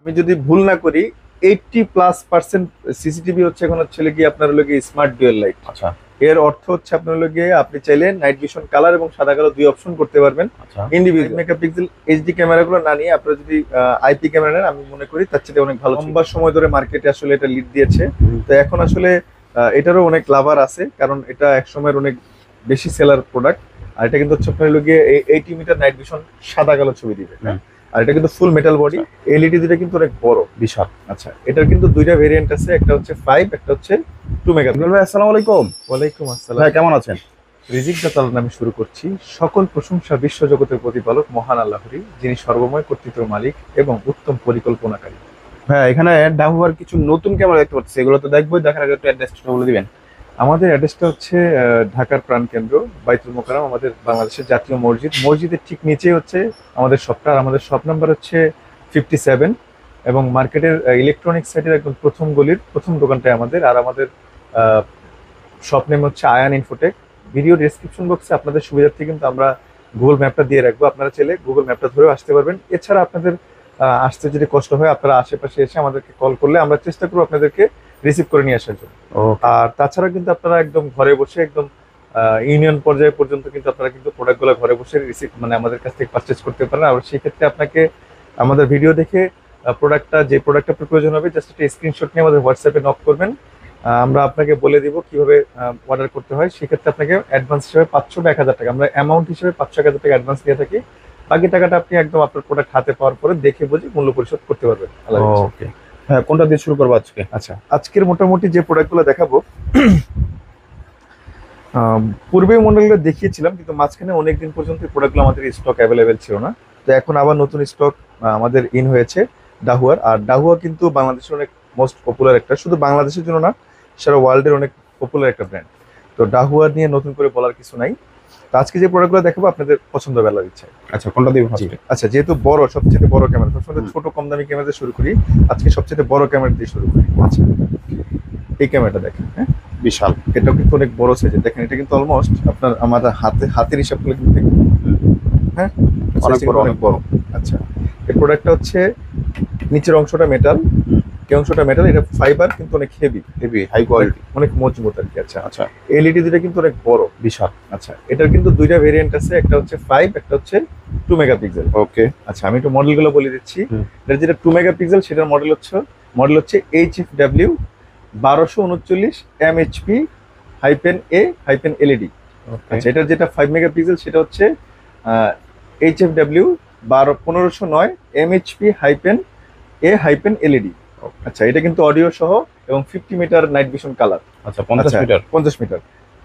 আমি যদি ভুল না করি 80+% সিসিটিভি হচ্ছে এখন হচ্ছে কি আপনার হলো গিয়ে স্মার্ট ডুয়েল লাইট। আচ্ছা এর অর্থ হচ্ছে আপনার হলো গিয়ে আপনি চাইলে নাইট ভিশন কালার এবং সাদা কালো দুই অপশন করতে পারবেন। আচ্ছা ইন্ডিভিজুয়াল মেগাপিক্সেল এইচডি ক্যামেরাগুলো না নিয়ে আপনারা যদি আইপি ক্যামেরা নেন, আমি মনে করি তার চেয়ে অনেক ভালো। লম্বা সময় ধরে মার্কেটে আসলে এটা লিড দিয়েছে। তো এখন আসলে এটারও অনেক লাভার আছে, কারণ এটা এক সময়ের অনেক বেশি সেলার প্রোডাক্ট। আর এটা কিন্তু হচ্ছে আপনার হলো গিয়ে 80 মিটার নাইট ভিশন সাদা কালো ছবি দিবে। আর এটা কিন্তু ফুল মেটাল বডি। এলইডি দুটো কিন্তু অনেক বড়, বিশাল। আচ্ছা, এটার কিন্তু দুইটা ভেরিয়েন্ট আছে, একটা হচ্ছে 5, একটা হচ্ছে 2 মেগাপিক্সেল। ভাই আসসালামু আলাইকুম। ওয়ালাইকুম আসসালাম। ভাই কেমন আছেন? রিজিক দাতাল নামে শুরু করছি। সকল প্রশংসা বিশ্বজগতের প্রতিপালক মহান আল্লাহরই, যিনি সর্বময় কর্তৃত্বের মালিক এবং উত্তম পরিকল্পনাকারী। হ্যাঁ, এখানে ডাহুয়ার কিছু নতুন ক্যামেরা দেখতে পাচ্ছি, এগুলো তো দেখবোই। দেখার আগে একটু অ্যাড্রেসটা বলে দিবেন। আমাদের অ্যাড্রেসটা হচ্ছে ঢাকার প্রাণকেন্দ্র বাইতুল মোকাররম, আমাদের বাংলাদেশের জাতীয় মসজিদ। মসজিদের ঠিক নিচেই হচ্ছে আমাদের শপটা। আর আমাদের শপ নাম্বার হচ্ছে 57, এবং মার্কেটের ইলেকট্রনিক্স সাইটের একদম প্রথম গলির প্রথম দোকানটাই আমাদের। আর আমাদের শপ নেম হচ্ছে আয়ান ইনফোটেক। ভিডিও ডেসক্রিপশন বক্সে আপনাদের সুবিধার্থে কিন্তু আমরা গুগল ম্যাপটা দিয়ে রাখবো, আপনারা চাইলে গুগল ম্যাপটা ধরেও আসতে পারবেন। এছাড়া আপনাদের আসতে যদি কষ্ট হয়, আপনারা আশেপাশে এসে আমাদেরকে কল করলে আমরা চেষ্টা করবো আপনাদেরকে রিসিভ করে নিয়ে আসার জন্য। আর তাছাড়া কিন্তু আপনারা একদম ঘরে বসে একদম ইউনিয়ন পর্যায়ে পর্যন্ত কিন্তু আপনারা কিন্তু প্রোডাক্টগুলো ঘরে বসে রিসিভ মানে আমাদের কাছ থেকে পারচেজ করতে পারেন। আর সেই ক্ষেত্রে আপনাকে আমাদের ভিডিও দেখে যে প্রোডাক্টটা আপনার প্রয়োজন হবে, জাস্ট একটা স্ক্রিনশট নিয়ে আমাদের হোয়াটসঅ্যাপে নক করবেন। আমরা আপনাকে বলে দিব কিভাবে অর্ডার করতে হয়। সেক্ষেত্রে আপনাকে অ্যাডভান্স হিসেবে 500 বা 1000 টাকা, আমরা অ্যামাউন্ট হিসেবে 500-1000 টাকা অ্যাডভান্স দিয়ে থাকি। বাকি টাকাটা আপনি একদম আপনার প্রোডাক্ট হাতে পাওয়ার পরে দেখে বুঝে মূল্য পরিশোধ করতে পারবেন। ওকে, হ্যাঁ, কোনটা দিয়ে শুরু করবো আজকে? আচ্ছা, আজকের মোটামুটি যে প্রোডাক্টগুলো দেখাবো, পূর্বে মডেলগুলো দেখিয়েছিলাম, কিন্তু মাঝখানে অনেকদিন পর্যন্ত প্রোডাক্টগুলো আমাদের স্টক অ্যাভেলেবেল ছিল না। তো এখন আবার নতুন স্টক আমাদের ইন হয়েছে ডাহুয়ার। আর ডাহুয়া কিন্তু বাংলাদেশের অনেক মোস্ট পপুলার একটা, শুধু বাংলাদেশের জন্য না, সারা ওয়ার্ল্ডের অনেক পপুলার একটা ব্র্যান্ড। তো ডাহুয়া নিয়ে নতুন করে বলার কিছু নাই। তো আজকে যে প্রোডাক্টগুলো দেখাবো আপনাদের পছন্দ বেলার ইচ্ছা। আচ্ছা, কোনটা দিব ফার্স্টে? আচ্ছা, যেহেতু বড়, সবচেয়ে বড় ক্যামেরা, সবসময় ছোট কম দামি ক্যামেরা দিয়ে শুরু করি, আজকে সবচেয়ে বড় ক্যামেরা দিয়ে শুরু করি। আচ্ছা, এই ক্যামেরাটা দেখেন। হ্যাঁ, বিশাল। এটাও কিন্তু অনেক বড় সাইজের। দেখেন, এটা কিন্তু অলমোস্ট আপনার আমাদের হাতের হিসাব করলে কিন্তু হ্যাঁ অনেক বড়, অনেক বড়। আচ্ছা, এই প্রোডাক্টটা হচ্ছে নিচের অংশটা মেটাল, এই অংশটা মেটাল, এটা ফাইবার কিন্তু অনেক হেভি, হাই কোয়ালিটি, অনেক মজবুত আর কি। আচ্ছা আচ্ছা, এলইডি দুটো কিন্তু অনেক বড়, বিশাল। আচ্ছা, এটার কিন্তু দুইটা ভেরিয়েন্ট আছে, একটা হচ্ছে 5, একটা হচ্ছে 2 মেগাপিক্সেল। ওকে, আচ্ছা, আমি একটু মডেলগুলো বলে দিচ্ছি। এটার যেটা 2 মেগাপিক্সেল সেটার মডেল হচ্ছে HFW 1239 MHP -A-LED। আচ্ছা, এটার যেটা 5 মেগাপিক্সেল সেটা হচ্ছে HFW 1509 MHP-A-LED। আচ্ছা, এটা কিন্তু অডিও সহ এবং 50 মিটার নাইট ভিশন কালার। আচ্ছা, 50 মিটার। 50 মিটার।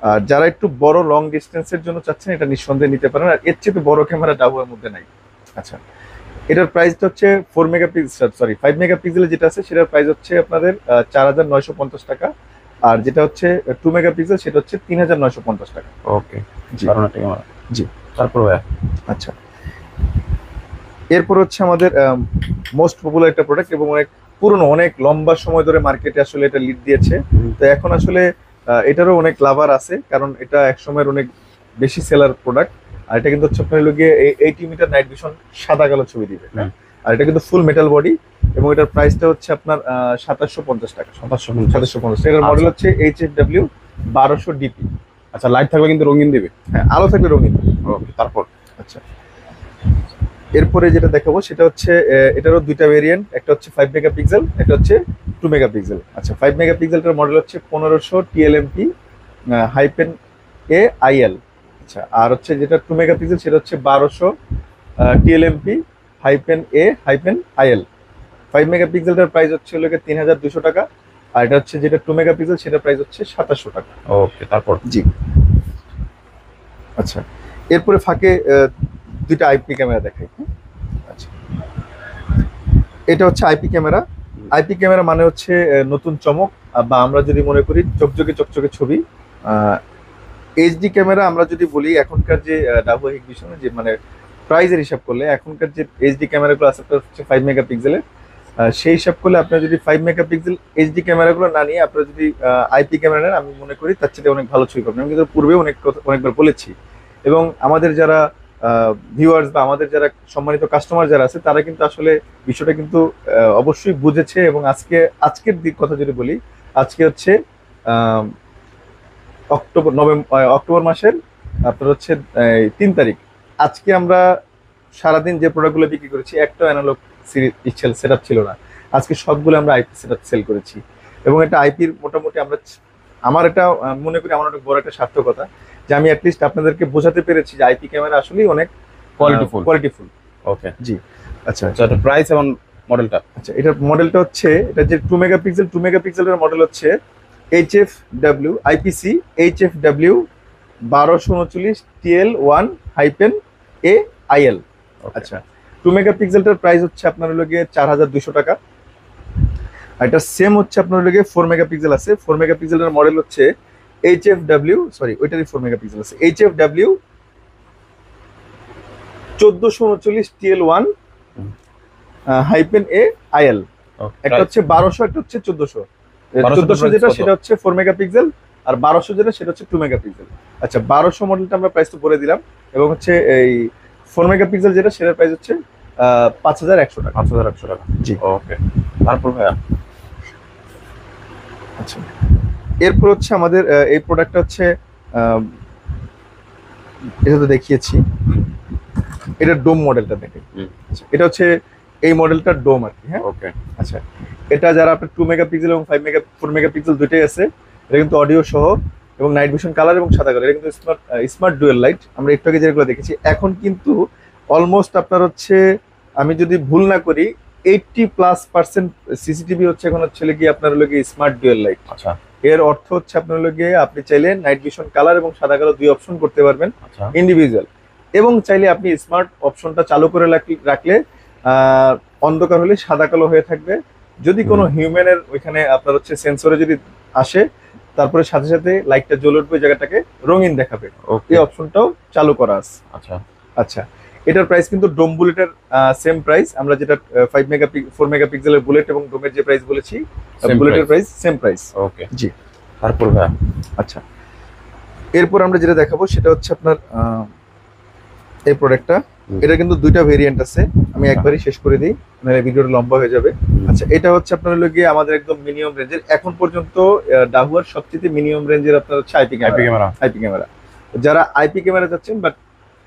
আর যারা একটু বড় লং ডিস্টেন্সের জন্য চাচ্ছেন, এটা নিঃসন্দেহে নিতে পারেন। আর এর চেয়ে বড় ক্যামেরা ডাহুয়ার মধ্যে নাই। আচ্ছা, এটার প্রাইসটা হচ্ছে 5 মেগাপিক্সেলের যেটা আছে সেটার প্রাইস হচ্ছে আপনাদের 4950 টাকা। আর যেটা হচ্ছে 2 মেগাপিক্সেল সেটা হচ্ছে 3950 টাকা। ওকে, জি কারণ একটা ক্যামেরা। জি। তারপর ভাই, আচ্ছা, এরপর হচ্ছে আমাদের মোস্ট পপুলার একটা প্রোডাক্ট এবং অনেক পুরনো, অনেক লম্বা সময় ধরে মার্কেটে আসলে এটা লিড দিয়েছে। তো এখন আসলে এটারও অনেক লাভার আছে, কারণ এটা এক সময়ের অনেক বেশি সেলার প্রোডাক্ট। আর এটা কিন্তু হচ্ছে আপনার হলো গিয়ে 80 মিটার নাইট ভিশন সাদা কালো ছবি দিবে। আর এটা কিন্তু ফুল মেটাল বডি, এবং এটার প্রাইসটা হচ্ছে আপনার 2750 টাকা। 2750। এটার মডেল হচ্ছে HFW 1200 DP। আচ্ছা, লাইট থাকবে কিন্তু রঙিন দিবে। হ্যাঁ, আলো থাকবে রঙিন। ওকে, তারপর? আচ্ছা, এরপরে যেটা দেখাবো সেটা হচ্ছে এটারও দুইটা ভেরিয়েন্ট, একটা হচ্ছে 5 মেগাপিক্সেল, একটা হচ্ছে 2 মেগাপিক্সেল। আচ্ছা, 5 মেগাপিক্সেলটার মডেল হচ্ছে 1500 TLMP -A-IL। আচ্ছা, আর হচ্ছে যেটা 2 মেগাপিক্সেল সেটা হচ্ছে 1200 TLMP -A-IL। 5 মেগাপিক্সেলটার প্রাইস হচ্ছে 3200 টাকা। আর এটা হচ্ছে যেটা 2 মেগাপিক্সেল সেটার প্রাইস হচ্ছে 2700 টাকা। ওকে, তারপর? জি। আচ্ছা, এরপরে ফাঁকে দুইটা আইপি ক্যামেরা দেখাই। আচ্ছা, এটা হচ্ছে আইপি ক্যামেরা। আইপি ক্যামেরা মানে হচ্ছে নতুন চমক, বা আমরা যদি মনে করি চকচকে চকচকে ছবি। এইচডি ক্যামেরা আমরা যদি বলি, এখনকার যে ডাবল হিগভিশনে যে মানে প্রাইজের হিসাব করলে এখনকার যে এইচডি ক্যামেরাগুলো আছে হচ্ছে 5 মেগাপিক্সেলের। সেই হিসাব করলে আপনার যদি 5 মেগাপিক্সেল এইচডি ক্যামেরাগুলো না নিয়ে আপনারা যদি আইপি ক্যামেরা নেন, আমি মনে করি তার চেয়ে অনেক ভালো ছবি পাবেন। আমি কিন্তু পূর্বে অনেকবার বলেছি। এবং আমাদের যারা ভিউয়ার্স বা আমাদের যারা সম্মানিত কাস্টমার যারা আছে তারা কিন্তু আসলে বিষয়টা কিন্তু অবশ্যই বুঝেছে। এবং আজকের দিক কথা যদি বলি, আজকে হচ্ছে আহ, অক্টোবর মাসের আপনার হচ্ছে 3 তারিখ। আজকে আমরা সারাদিন যে প্রোডাক্টগুলো বিক্রি করেছি একটা অ্যানালগ সেট আপ ছিল না, আজকে সবগুলো আমরা আইপি সেট আপ সেল করেছি। এবং এটা আইপির মোটামুটি আমার এটা মনে করি আমার অনেক বড় একটা সার্থকতা যে আমি অ্যাটলিস্ট আপনাদেরকে বোঝাতে পেরেছি যে আইপি ক্যামেরা আসলেই অনেক কোয়ালিটিফুল। ওকে, জি। আচ্ছা আচ্ছা, এটা প্রাইস এবং মডেলটা। আচ্ছা, এটার মডেলটা হচ্ছে, এটা যে 2 মেগাপিক্সেলের মডেল হচ্ছে HFW IPC HFW 1239 TL1-A আচ্ছা, 2 মেগাপিক্সেলটার প্রাইস হচ্ছে আপনার হলো গিয়ে 4200 টাকা। আর এটা সেম হচ্ছে আপনার হলো গিয়ে 4 মেগাপিক্সেল আছে, 4 মেগাপিক্সেলের মডেল হচ্ছে HFW, সরি ওইটারই 4 মেগাপিক্সেল আছে, HFW 1439 TL1-A একটা হচ্ছে 1200, একটা হচ্ছে 1400। 1400 যেটা সেটা হচ্ছে 4 মেগাপিক্সেল, আর 1200 যেটা সেটা হচ্ছে 2 মেগাপিক্সেল। আচ্ছা, 1200 মডেলটা আমরা প্রাইস তো বলে দিলাম, এবং হচ্ছে এই 4 মেগাপিক্সেল যেটা সেটার প্রাইস হচ্ছে 5100 টাকা। 5100 টাকা, জি। ওকে, তারপর ভাইয়া। আচ্ছা, এরপর হচ্ছে আমাদের এই প্রোডাক্টটা হচ্ছে এটা তো দেখিয়েছি, এটা ডোম মডেলটা দেখেন। আচ্ছা, এটা হচ্ছে এই মডেলটার ডোম আর কি। হ্যাঁ, ওকে, আচ্ছা, এটা যারা আপনার 2 মেগাপিক্সেল এবং 4 মেগাপিক্সেল দুটোই আছে, এটা কিন্তু অডিও সহ এবং নাইট ভিশন কালার এবং সাদা কালার, এটা কিন্তু স্মার্ট ডুয়েল লাইট। আমরা একটু আগে যেগুলো দেখেছি, এখন কিন্তু অলমোস্ট আপনার হচ্ছে, আমি যদি ভুল না করি 80+% সিসিটিভি হচ্ছে এখন হচ্ছে কি আপনার হলো কি স্মার্ট ডুয়েল লাইট। আচ্ছা, এর অর্থ হচ্ছে আপনার হলো গিয়ে আপনি চাইলে নাইট ভিশন কালার এবং সাদা কালো দুই অপশন করতে পারবেন আচ্ছা, ইন্ডিভিজুয়াল, এবং চাইলে আপনি স্মার্ট অপশনটা চালু করে রাখলে অন্ধকার হলে সাদা কালো হয়ে থাকবে। যদি কোনো হিউম্যানের ওইখানে আপনার হচ্ছে সেন্সরে যদি আসে, তারপরে সাথে সাথে লাইটটা জ্বলে উঠবে, জায়গাটাকে রঙিন দেখাবে। এই অপশনটাও চালু করা আছে। আচ্ছা, আচ্ছা, এটার প্রাইস কিন্তু ডোম বুলেটের সেম প্রাইস, আমরা যেটা 4 মেগাপিক্সেলের বুলেট এবং ডোমের যে প্রাইস বলেছি, বুলেটের প্রাইস সেম প্রাইস। ওকে, জি। তারপর ভাইয়া। আচ্ছা, এরপর আমরা যেটা দেখাবো সেটা হচ্ছে আপনার এই প্রোডাক্টটা, এটা কিন্তু দুইটা ভেরিয়েন্ট আছে, আমি একবারই শেষ করে দিই নাহলে ভিডিওটা লম্বা হয়ে যাবে। আচ্ছা, এটা হচ্ছে আপনার হলো গিয়ে আমাদের একদম মিনিমাম রেঞ্জের, এখন পর্যন্ত ডাহুয়ার সবচেয়ে মিনিমাম রেঞ্জের আপনার হচ্ছে আইপি ক্যামেরা। যারা আইপি ক্যামেরা চাচ্ছেন বাট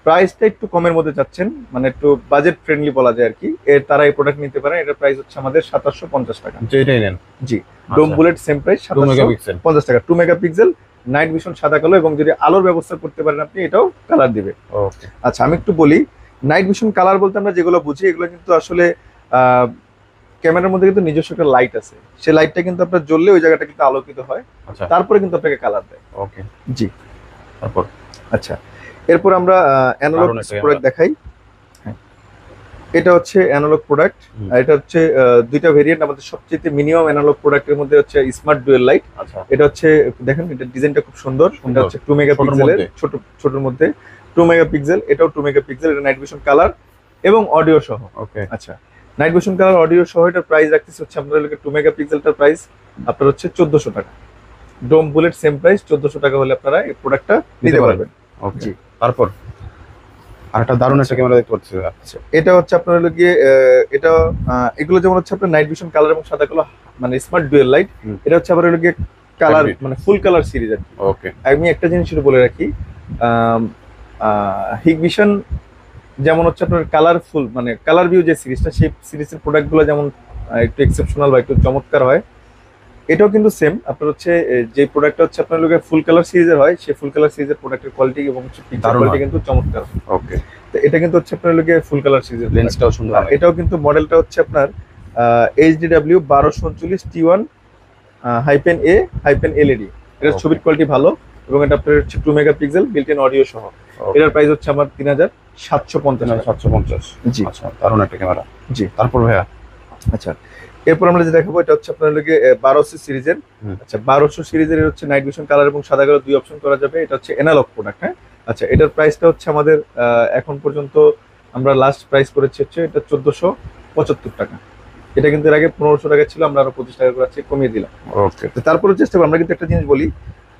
প্রাইসটা একটু কমের মধ্যে চাচ্ছেন, মানে একটু বাজেট ফ্রেন্ডলি বলা যায় আর কি, তারা এই প্রোডাক্ট নিতে পারেন। এটার প্রাইস হচ্ছে আমাদের 2750 টাকা। যেটাই নেন। জি, ডোম বুলেট সেম প্রাইস 2750 টাকা। 2 মেগাপিক্সেল, নাইট ভিশন সাদা কালো, এবং যদি আলোর ব্যবস্থা করতে পারেন আপনি, এটাও কালার দিবে। ওকে, আচ্ছা, আমি একটু বলি, নাইট ভিশন কালার বলতে আমরা যেগুলো বুঝি, এগুলো কিন্তু আসলে ক্যামেরার মধ্যে কিন্তু নিজস্ব একটা লাইট আছে, সেই লাইটটা কিন্তু আপনার জ্বললে ওই জায়গাটা কিন্তু আলোকিত হয়, তারপরে কিন্তু আপনাকে কালার দেয়। ওকে, জি। তারপর আচ্ছা, এরপর আমরা অ্যানালগ প্রোডাক্ট দেখাই। এটা হচ্ছে অ্যানালগ প্রোডাক্ট, আর এটা হচ্ছে দুইটা ভেরিয়েন্ট। আমাদের সবচেয়ে মিনিমাম অ্যানালগ প্রোডাক্টের মধ্যে হচ্ছে স্মার্ট ডুয়েল লাইট। আচ্ছা, এটা হচ্ছে দেখেন, এটা ডিজাইনটা খুব সুন্দর। এটা হচ্ছে 2 মেগাপিক্সেলের, ছোটর মধ্যে 2 মেগাপিক্সেল, এটাও 2 মেগাপিক্সেল। এটা নাইট ভিশন কালার এবং অডিও সহ। ওকে, আচ্ছা, নাইট ভিশন কালার অডিও সহ এটার প্রাইস রাখতেছে হচ্ছে আপনাদের 2 মেগাপিক্সেলটার প্রাইস আপনার হচ্ছে 1400 টাকা। ডোম বুলেট সেম প্রাইস 1400 টাকা হলে আপনারা এই প্রোডাক্টটা নিতে পারবেন। জি। তারপর আরেকটা দারুণ একটা ক্যামেরা দেখতে পাচ্ছি। আচ্ছা, এটা হচ্ছে আপনার হলো গিয়ে এটা এগুলো যেমন হচ্ছে আপনার নাইট ভিশন কালার এবং সাদা কালো, মানে স্মার্ট ডুয়েল লাইট। এটা হচ্ছে আবার হলো গিয়ে কালার, মানে ফুল কালার সিরিজ আর কি। ওকে, আমি একটা জিনিস শুধু বলে রাখি, হিগভিশন যেমন হচ্ছে আপনার কালারফুল, মানে কালার ভিউ যে সিরিজটা, সেই সিরিজের প্রোডাক্টগুলো যেমন একটু এক্সেপশনাল বা একটু চমৎকার হয়, এটাও কিন্তু সেম আপনার হচ্ছে যে প্রোডাক্টটা হচ্ছে আপনার লোকের ফুল কালার সিরিজের হয়, সেই ফুল কালার সিরিজের প্রোডাক্টের কোয়ালিটি এবং পিকচার কোয়ালিটি কিন্তু চমৎকার। ওকে, তো এটা কিন্তু হচ্ছে আপনার লোকের ফুল কালার সিরিজের, লেন্সটাও সুন্দর। এটাও কিন্তু মডেলটা হচ্ছে আপনার HDW 1239 T1-A-LED। এটার ছবির কোয়ালিটি ভালো, এবং এটা আপনার হচ্ছে 2 মেগাপিক্সেল বিল্ট ইন অডিও সহ। এটার প্রাইস হচ্ছে আমার 3750। জি। আচ্ছা, দারুণ একটা ক্যামেরা। জি। তারপর ভাইয়া। আচ্ছা, এরপর আমরা যে দেখাবো এটা হচ্ছে আপনার লোকে 1200 সিরিজের। আচ্ছা, 1200 সিরিজের হচ্ছে নাইট ভিশন কালার এবং সাদা কালো দুই অপশন করা যাবে। এটা হচ্ছে অ্যানালগ প্রোডাক্ট। হ্যাঁ, আচ্ছা, এটার প্রাইসটা হচ্ছে আমাদের এখন পর্যন্ত আমরা লাস্ট প্রাইস করেছি হচ্ছে এটা 1475 টাকা। এটা কিন্তু এর আগে 1500 টাকা ছিল, আমরা আরো 25 টাকা করে কমিয়ে দিলাম। ওকে, তারপরে চেষ্টা করব, আমরা কিন্তু একটা জিনিস বলি,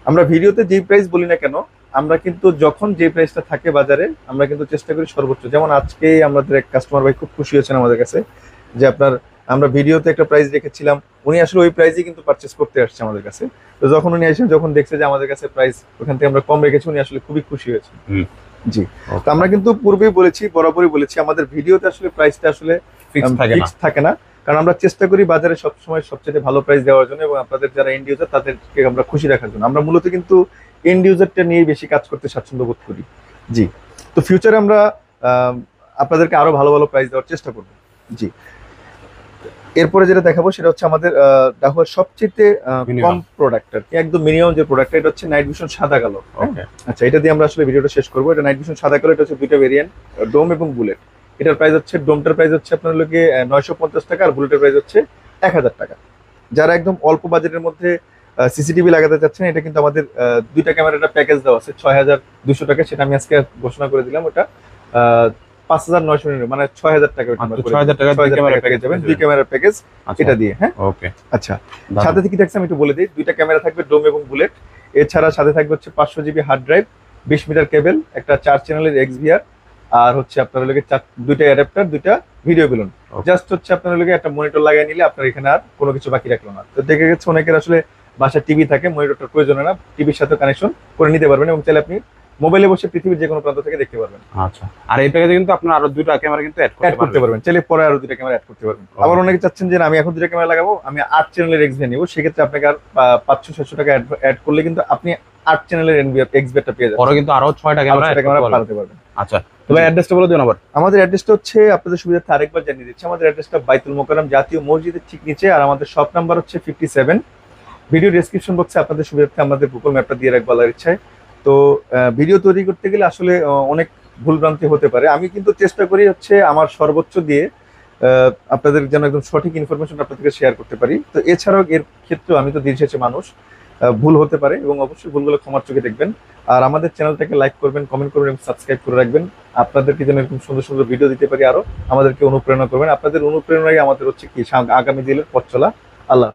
আমরা ভিডিওতে যেই প্রাইস বলি না কেন, আমরা কিন্তু যখন যে প্রাইসটা থাকে বাজারে আমরা কিন্তু চেষ্টা করি সর্বোচ্চ। যেমন আজকে আমাদের এক কাস্টমার ভাই খুব খুশি হয়েছেন আমাদের কাছে যে আপনার আমরা ভিডিওতে একটা প্রাইস রেখেছিলাম, উনি আসলে ওই প্রাইসই কিন্তু পারচেস করতে আসছে আমাদের কাছে। তো যখন উনি এসে যখন দেখছে যে আমাদের কাছে প্রাইস ওখান থেকে আমরা কম রেখেছি, উনি আসলে খুবই খুশি হয়েছে। জি, তো আমরা কিন্তু পূর্বেই বলেছি, বরাবরই বলেছি, আমাদের ভিডিওতে আসলে প্রাইসটা আসলে ফিক্স থাকে না, কারণ আমরা চেষ্টা করি বাজারে সবসময় সবচেয়ে ভালো প্রাইস দেওয়ার জন্য এবং আপনাদের যারা এন্ড ইউজার তাদেরকে আমরা খুশি রাখার জন্য। আমরা মূলত কিন্তু এন্ড ইউজারটা নিয়ে বেশি কাজ করতে স্বাচ্ছন্দ্য বোধ করি। জি, তো ফিউচারে আমরা আপনাদেরকে আরো ভালো ভালো প্রাইস দেওয়ার চেষ্টা করব। জি, এরপরে যেটা দেখাবো সেটা হচ্ছে আমাদের ডাহুয়ার সবচেয়ে কম প্রোডাক্ট আর কি, একদম মিনিমাম যে প্রোডাক্ট, এটা হচ্ছে নাইট ভিশন সাদা কালো। আচ্ছা, এটা দিয়ে আমরা আসলে ভিডিওটা শেষ করবো। এটা নাইট ভিশন সাদা কালো, এটা হচ্ছে দুইটা ভেরিয়েন্ট, ডোম এবং বুলেট। এটার প্রাইস হচ্ছে, ডোমটার প্রাইস হচ্ছে আপনার লোকে 950 টাকা, আর বুলেটের প্রাইস হচ্ছে 1000 টাকা। যারা একদম অল্প বাজেটের মধ্যে সিসিটিভি লাগাতে চাচ্ছেন, এটা কিন্তু আমাদের দুইটা ক্যামেরাটা প্যাকেজ দেওয়া আছে 6200 টাকা, সেটা আমি আজকে ঘোষণা করে দিলাম। ওটা 5999, মানে 6000 টাকা, 6000 টাকা প্যাকেজ যাবেন, দুই ক্যামেরার প্যাকেজ এটা দিয়ে। হ্যাঁ, ওকে। আচ্ছা, সাথে কি থাকছে আমি একটু বলে দিই। দুইটা ক্যামেরা থাকবে, ডোম এবং বুলেট। এছাড়া সাথে থাকবে হচ্ছে 500 জিবি হার্ড ড্রাইভ, 20 মিটার কেবল, একটা 4 চ্যানেলের XVR, আর হচ্ছে আপনার লোকে দুইটা অ্যাডাপ্টার, দুইটা ভিডিও বেলুন। জাস্ট হচ্ছে আপনার লোকে একটা মনিটর লাগিয়ে নিলে আপনার এখানে আর কোনো কিছু বাকি রাখলো না। তো দেখে গেছে অনেকের আসলে বাসায় টিভি থাকে, মনিটরটার প্রয়োজন হয় না, টিভির সাথে কানেকশন করে নিতে পারবেন এবং চাইলে আপনি মোবাইলে বসে পৃথিবীর যে কোনো প্রান্ত থেকে দেখতে পারবেন। আচ্ছা, আর এই প্যাকেজে কিন্তু আপনারা আরো দুটো ক্যামেরা কিন্তু অ্যাড করতে পারবেন, চাইলে পরে আরো দুটো ক্যামেরা অ্যাড করতে পারবেন। আবার অনেকে চাচ্ছেন যে আমি এখন দুটো ক্যামেরা লাগাবো, আমি 8 চ্যানেলের XVR নিব, সেক্ষেত্রে আপনাকে আর 500-600 টাকা অ্যাড করলে কিন্তু আপনি 8 চ্যানেলের XVR টা পেয়ে যাবেন, পরে কিন্তু আরো 6টা ক্যামেরা পাঠাতে পারবেন। আচ্ছা, তবে অ্যাড্রেসটা বলে দিন আবার। আমাদের অ্যাড্রেসটা হচ্ছে, আপনাদের সুবিধার্থে আরেকবার জানিয়ে দিচ্ছি, আমাদের অ্যাড্রেসটা বাইতুল মোকাররম জাতীয় মসজিদের ঠিক নিচে, আর আমাদের শপ নাম্বার হচ্ছে 57। ভিডিও ডেসক্রিপশন বক্সে আপনাদের সুবিধার্থে আমাদের গুগল ম্যাপটা দিয়ে রাখবো আল্লাহর ইচ্ছায়। তো ভিডিও তৈরি করতে গেলে আসলে অনেক ভুলভ্রান্তি হতে পারে, আমি কিন্তু চেষ্টা করি হচ্ছে আমার সর্বোচ্চ দিয়ে আপনাদের যেন একদম সঠিক ইনফরমেশন আপনাদেরকে শেয়ার করতে পারি। তো এছাড়াও এর ক্ষেত্রেও আমি তো দিন শেষে মানুষ, ভুল হতে পারে এবং অবশ্যই ভুলগুলো ক্ষমার চোখে দেখবেন। আর আমাদের চ্যানেলটাকে লাইক করবেন, কমেন্ট করবেন এবং সাবস্ক্রাইব করে রাখবেন। আপনাদেরকে যেন এরকম সুন্দর সুন্দর ভিডিও দিতে পারি, আরো আমাদেরকে অনুপ্রেরণা করবেন। আপনাদের অনুপ্রেরণাই আমাদের হচ্ছে কি আগামী দিনের পথ চলা। আল্লাহ।